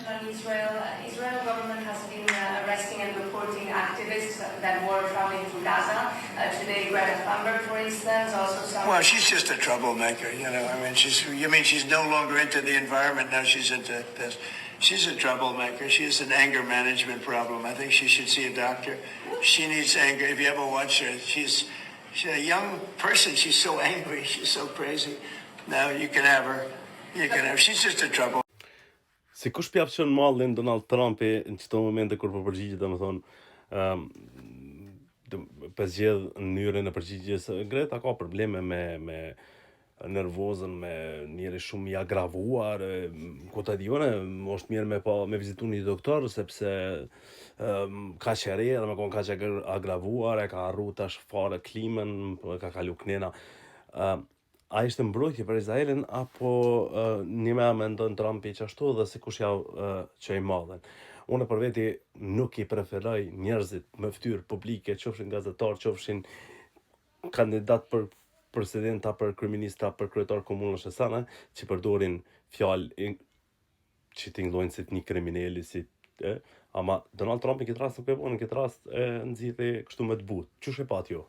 on Israel. Israel government has been arresting and deporting activists that were traveling through Gaza. Today, Greta Thunberg, for instance, also some... Well, she's just a troublemaker, you know. I mean, she's no longer into the environment, now she's into this. She's a troublemaker. She has an anger management problem. I think she should see a doctor. She needs anger. If you ever watch her, she's a young person. She's so angry. She's so crazy. Now you can have her. She's just a trouble. Si kush pjafshon mallin Donald Trumpi në çdo moment kur po përgjigjet, domethënë, për zgjedh mënyrën e përgjigjes. Greta ka probleme me nervozën, me njëri shumë i agravuar, ku ta dione, është mirë me vizitu një doktor, sepse ka qere, dhe me konë ka që agravuar, e ka arru tash fare klimën, e ka kalu knena. A ishte mbrojtje për Izraelin, apo një me mendon Trumpi qashtu dhe si kush që i madhen. Unë për veti nuk i preferoj njerëzit me ftyrë publike, qofshin gazetar, qofshin kandidat për presidenta, për kryeminista, për kryetar komunës e sana, që përdorin fjalë që t'ingllojnë si një kriminali, ama Donald Trump në këtë rast nuk e bën, në këtë rast nxiti kështu me të butë. Çush e pat jo?